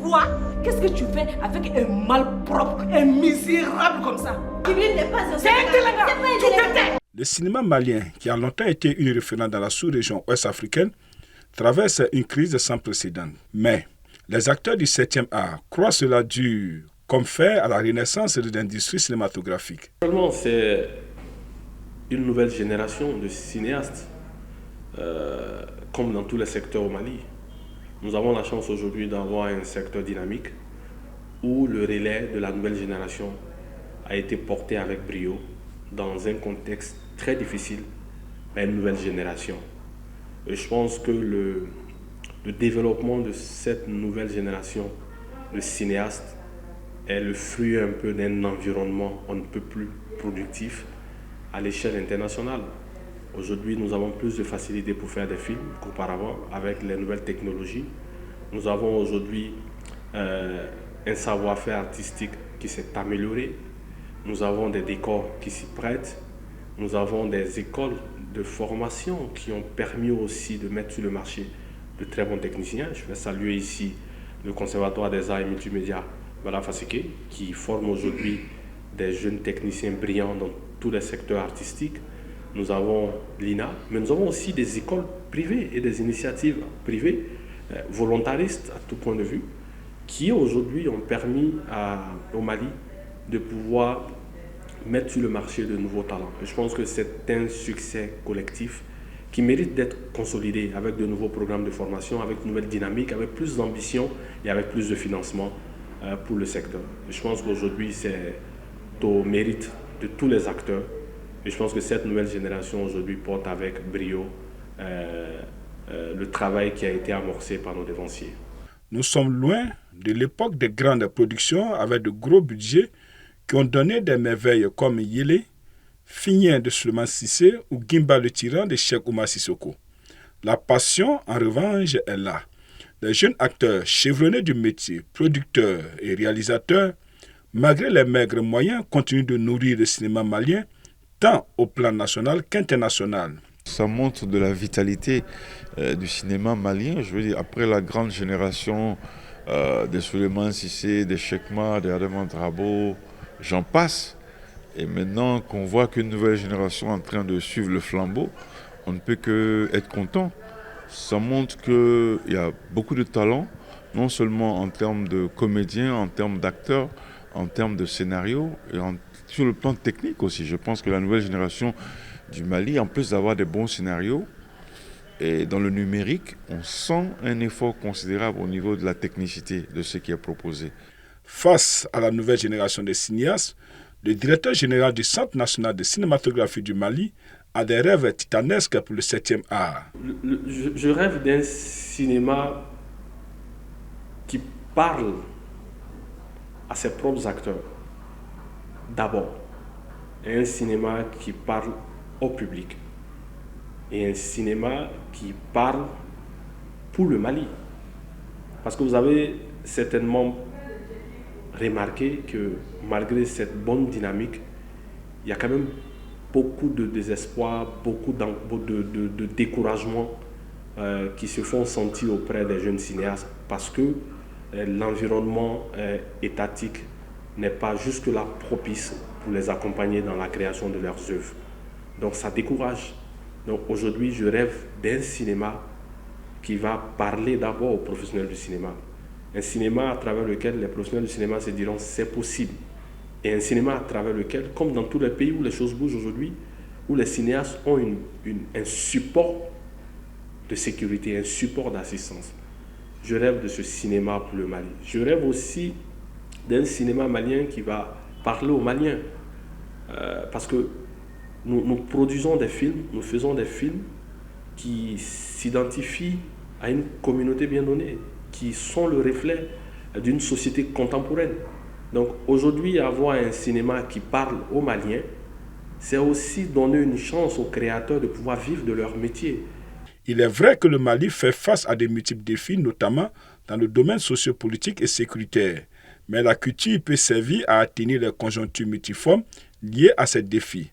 Quoi? Qu'est-ce que tu fais avec un malpropre, un misérable comme ça? Djibril n'est pas un C'est un délinquant. Tu te tais. Le cinéma malien, qui a longtemps été une référence dans la sous-région ouest-africaine, traverse une crise sans précédent. Mais les acteurs du 7e art croient cela dû, comme fait, à la renaissance de l'industrie cinématographique. Actuellement, c'est une nouvelle génération de cinéastes, comme dans tous les secteurs au Mali. Nous avons la chance aujourd'hui d'avoir un secteur dynamique où le relais de la nouvelle génération a été porté avec brio dans un contexte très difficile à une nouvelle génération. Et je pense que le développement de cette nouvelle génération de cinéastes est le fruit un peu d'un environnement on ne peut plus productif à l'échelle internationale. Aujourd'hui, nous avons plus de facilité pour faire des films qu'auparavant avec les nouvelles technologies. Nous avons aujourd'hui un savoir-faire artistique qui s'est amélioré. Nous avons des décors qui s'y prêtent. Nous avons des écoles de formation qui ont permis aussi de mettre sur le marché de très bons techniciens. Je vais saluer ici le Conservatoire des Arts et Multimédia Bala Faseke, qui forme aujourd'hui des jeunes techniciens brillants dans tous les secteurs artistiques. Nous avons l'INA, mais nous avons aussi des écoles privées et des initiatives privées, volontaristes à tout point de vue, qui aujourd'hui ont permis au Mali de pouvoir mettre sur le marché de nouveaux talents. Et je pense que c'est un succès collectif qui mérite d'être consolidé avec de nouveaux programmes de formation, avec une nouvelle dynamique, avec plus d'ambition et avec plus de financement pour le secteur. Et je pense qu'aujourd'hui, c'est au mérite de tous les acteurs. Et je pense que cette nouvelle génération aujourd'hui porte avec brio le travail qui a été amorcé par nos devanciers. Nous sommes loin de l'époque des grandes productions avec de gros budgets qui ont donné des merveilles comme Yélé, Finien de Suleiman Sissé ou Gimba le tyran de Cheikh Oumar Sissoko. La passion, en revanche, est là. Les jeunes acteurs chevronnés du métier, producteurs et réalisateurs, malgré les maigres moyens, continuent de nourrir le cinéma malien, tant au plan national qu'international. Ça montre de la vitalité du cinéma malien. Je veux dire, après la grande génération de Suleiman Sissé, de Chekma, de Adama Drabo, j'en passe. Et maintenant qu'on voit qu'une nouvelle génération est en train de suivre le flambeau, on ne peut qu'être content. Ça montre qu'il y a beaucoup de talent, non seulement en termes de comédiens, en termes d'acteurs, en termes de scénario, et sur le plan technique aussi. Je pense que la nouvelle génération du Mali, en plus d'avoir des bons scénarios, et dans le numérique, on sent un effort considérable au niveau de la technicité de ce qui est proposé. Face à la nouvelle génération de cinéastes, le directeur général du Centre national de cinématographie du Mali a des rêves titanesques pour le 7e art. Je rêve d'un cinéma qui parle à ses propres acteurs, d'abord, et un cinéma qui parle au public, et un cinéma qui parle pour le Mali. Parce que vous avez certainement remarqué que malgré cette bonne dynamique, il y a quand même beaucoup de désespoir, beaucoup de découragement qui se font sentir auprès des jeunes cinéastes parce que l'environnement étatique n'est pas jusque-là propice pour les accompagner dans la création de leurs œuvres. Donc ça décourage. Donc aujourd'hui, je rêve d'un cinéma qui va parler d'abord aux professionnels du cinéma. Un cinéma à travers lequel les professionnels du cinéma se diront c'est possible. Et un cinéma à travers lequel, comme dans tous les pays où les choses bougent aujourd'hui, où les cinéastes ont un support de sécurité, un support d'assistance. Je rêve de ce cinéma pour le Mali. Je rêve aussi d'un cinéma malien qui va parler aux Maliens. Parce que nous produisons des films, nous faisons des films qui s'identifient à une communauté bien donnée, qui sont le reflet d'une société contemporaine. Donc aujourd'hui, avoir un cinéma qui parle aux Maliens, c'est aussi donner une chance aux créateurs de pouvoir vivre de leur métier. Il est vrai que le Mali fait face à de multiples défis, notamment dans le domaine sociopolitique et sécuritaire. Mais la culture peut servir à atteindre les conjonctures multiformes liées à ces défis.